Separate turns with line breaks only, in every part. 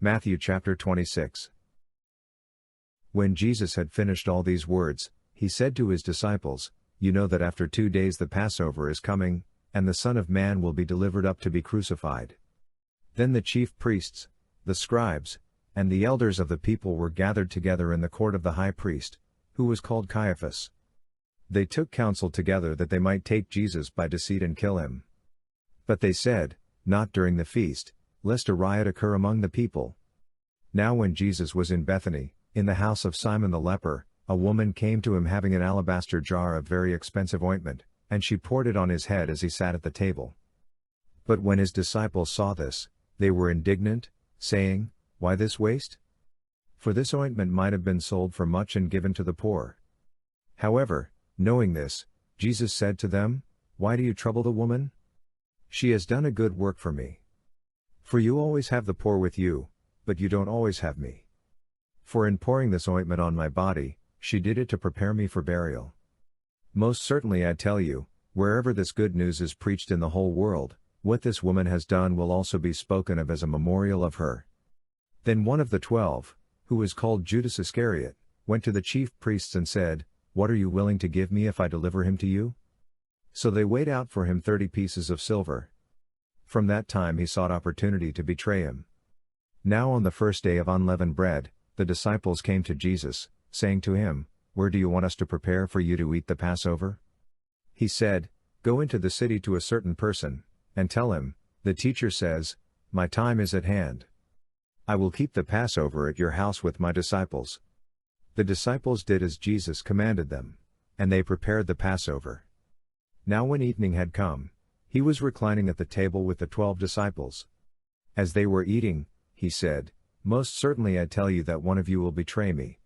Matthew chapter 26. When Jesus had finished all these words, he said to his disciples, "You know that after 2 days the Passover is coming, and the Son of Man will be delivered up to be crucified." Then the chief priests, the scribes, and the elders of the people were gathered together in the court of the high priest, who was called Caiaphas. They took counsel together that they might take Jesus by deceit and kill him. But they said, "Not during the feast, lest a riot occur among the people." Now when Jesus was in Bethany, in the house of Simon the leper, a woman came to him having an alabaster jar of very expensive ointment, and she poured it on his head as he sat at the table. But when his disciples saw this, they were indignant, saying, "Why this waste? For this ointment might have been sold for much and given to the poor." However, knowing this, Jesus said to them, "Why do you trouble the woman? She has done a good work for me. For you always have the poor with you, but you don't always have me. For in pouring this ointment on my body, she did it to prepare me for burial. Most certainly I tell you, wherever this good news is preached in the whole world, what this woman has done will also be spoken of as a memorial of her." Then one of the 12, who was called Judas Iscariot, went to the chief priests and said, "What are you willing to give me if I deliver him to you?" So they weighed out for him 30 pieces of silver. From that time he sought opportunity to betray him. Now on the first day of unleavened bread, the disciples came to Jesus, saying to him, "Where do you want us to prepare for you to eat the Passover?" He said, "Go into the city to a certain person, and tell him, 'The teacher says, my time is at hand. I will keep the Passover at your house with my disciples.'" The disciples did as Jesus commanded them, and they prepared the Passover. Now when evening had come, he was reclining at the table with the 12 disciples. As they were eating, he said, "Most certainly I tell you that one of you will betray me."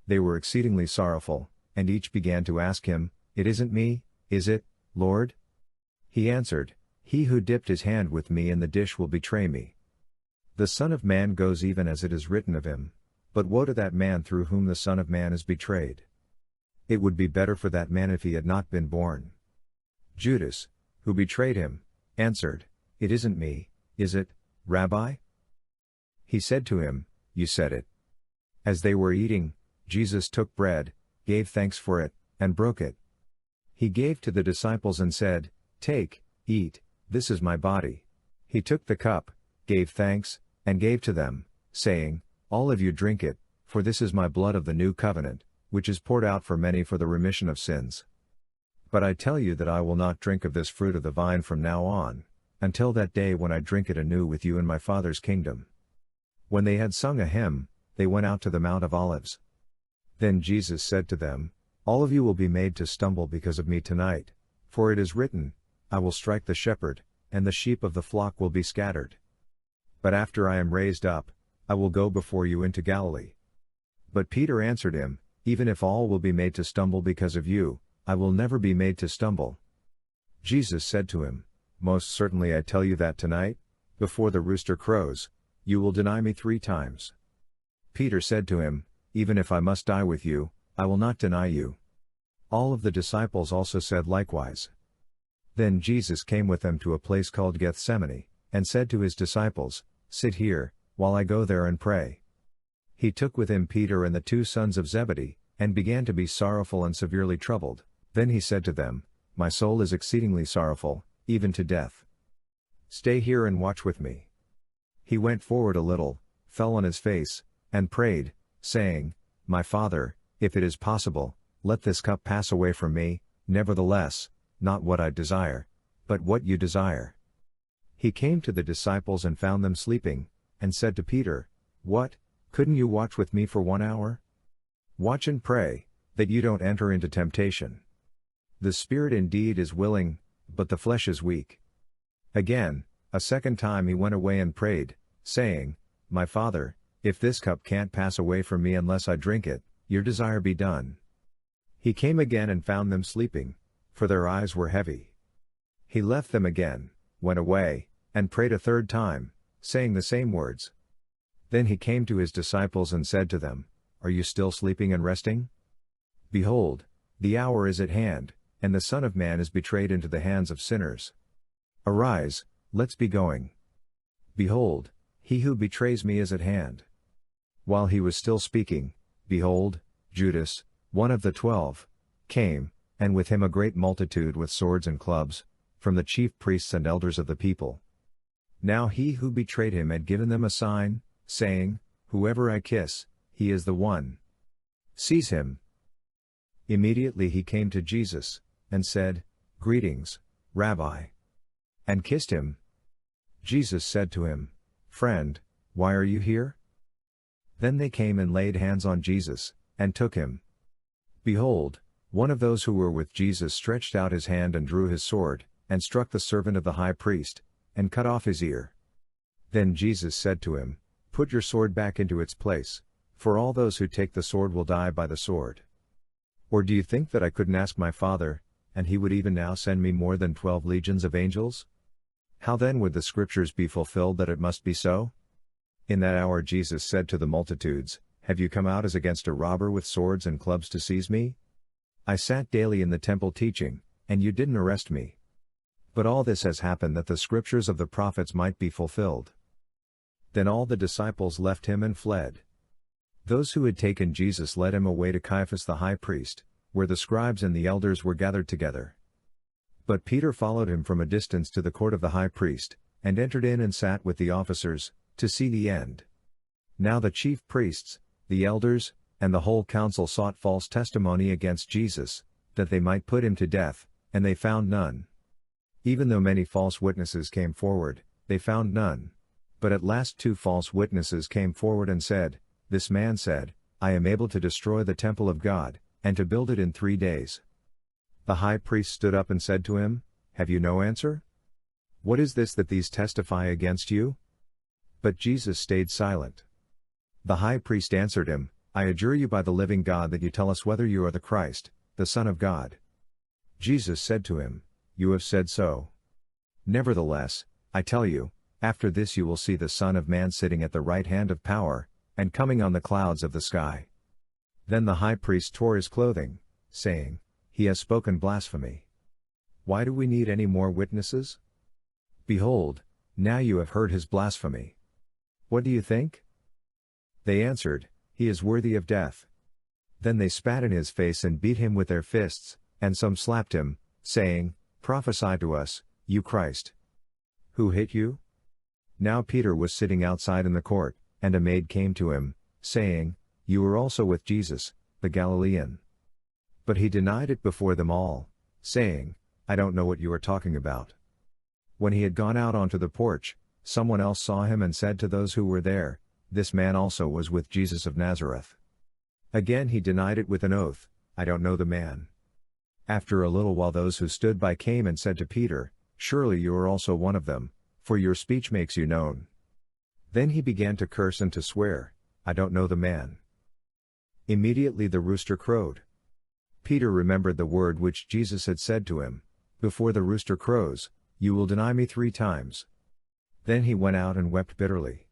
They were exceedingly sorrowful, and each began to ask him, "It isn't me, is it, Lord?" He answered, "He who dipped his hand with me in the dish will betray me. The Son of Man goes even as it is written of him, but woe to that man through whom the Son of Man is betrayed. It would be better for that man if he had not been born." Judas, who betrayed him, answered, "It isn't me, is it, Rabbi?" He said to him, "You said it." As they were eating, Jesus took bread, gave thanks for it, and broke it. He gave to the disciples and said, "Take, eat, this is my body." He took the cup, gave thanks, and gave to them, saying, "All of you drink it, for this is my blood of the new covenant, which is poured out for many for the remission of sins. But I tell you that I will not drink of this fruit of the vine from now on, until that day when I drink it anew with you in my Father's kingdom." When they had sung a hymn, they went out to the Mount of Olives. Then Jesus said to them, "All of you will be made to stumble because of me tonight, for it is written, 'I will strike the shepherd, and the sheep of the flock will be scattered.' But after I am raised up, I will go before you into Galilee." But Peter answered him, "Even if all will be made to stumble because of you, I will never be made to stumble." Jesus said to him, "Most certainly I tell you that tonight, before the rooster crows, you will deny me 3 times. Peter said to him, "Even if I must die with you, I will not deny you." All of the disciples also said likewise. Then Jesus came with them to a place called Gethsemane, and said to his disciples, "Sit here, while I go there and pray." He took with him Peter and the 2 sons of Zebedee, and began to be sorrowful and severely troubled. Then he said to them, "My soul is exceedingly sorrowful, even to death. Stay here and watch with me." He went forward a little, fell on his face, and prayed, saying, "My Father, if it is possible, let this cup pass away from me, nevertheless, not what I desire, but what you desire." He came to the disciples and found them sleeping, and said to Peter, "What, couldn't you watch with me for 1 hour? Watch and pray, that you don't enter into temptation. The spirit indeed is willing, but the flesh is weak." Again, a second time he went away and prayed, saying, "My Father, if this cup can't pass away from me unless I drink it, your desire be done." He came again and found them sleeping, for their eyes were heavy. He left them again, went away, and prayed a third time, saying the same words. Then he came to his disciples and said to them, "Are you still sleeping and resting? Behold, the hour is at hand, and the Son of Man is betrayed into the hands of sinners. Arise, let's be going. Behold, He who betrays me is at hand. While he was still speaking, behold, Judas, one of the 12, came, and with him a great multitude with swords and clubs, from the chief priests and elders of the people. Now he who betrayed him had given them a sign, saying, Whoever I kiss, he is the one. Seize him. Immediately he came to Jesus, and said, Greetings, Rabbi. And kissed him. Jesus said to him, Friend, why are you here? Then they came and laid hands on Jesus, and took him. Behold, one of those who were with Jesus stretched out his hand and drew his sword, and struck the servant of the high priest, and cut off his ear. Then Jesus said to him, Put your sword back into its place, for all those who take the sword will die by the sword. Or do you think that I couldn't ask my Father, and he would even now send me more than 12 legions of angels? How then would the scriptures be fulfilled that it must be so? In that hour Jesus said to the multitudes, Have you come out as against a robber with swords and clubs to seize me? I sat daily in the temple teaching, and you didn't arrest me. But all this has happened that the scriptures of the prophets might be fulfilled. Then all the disciples left him and fled. Those who had taken Jesus led him away to Caiaphas the high priest, where the scribes and the elders were gathered together. But Peter followed him from a distance to the court of the high priest, and entered in and sat with the officers, to see the end. Now the chief priests, the elders, and the whole council sought false testimony against Jesus, that they might put him to death, and they found none. Even though many false witnesses came forward, they found none. But at last 2 false witnesses came forward and said, This man said, I am able to destroy the temple of God, and to build it in 3 days. The high priest stood up and said to him, Have you no answer? What is this that these testify against you? But Jesus stayed silent. The high priest answered him, I adjure you by the living God that you tell us whether you are the Christ, the Son of God. Jesus said to him, You have said so. Nevertheless, I tell you, after this you will see the Son of Man sitting at the right hand of power, and coming on the clouds of the sky. Then the high priest tore his clothing, saying, He has spoken blasphemy. Why do we need any more witnesses? Behold, now you have heard his blasphemy. What do you think? They answered, He is worthy of death. Then they spat in his face and beat him with their fists, and some slapped him, saying, Prophesy to us, you Christ. Who hit you? Now Peter was sitting outside in the court, and a maid came to him, saying, You were also with Jesus, the Galilean. But he denied it before them all, saying, I don't know what you are talking about. When he had gone out onto the porch, someone else saw him and said to those who were there, This man also was with Jesus of Nazareth. Again he denied it with an oath, I don't know the man. After a little while those who stood by came and said to Peter, Surely you are also one of them, for your speech makes you known. Then he began to curse and to swear, I don't know the man. Immediately the rooster crowed. Peter remembered the word which Jesus had said to him, Before the rooster crows, you will deny me 3 times. Then he went out and wept bitterly.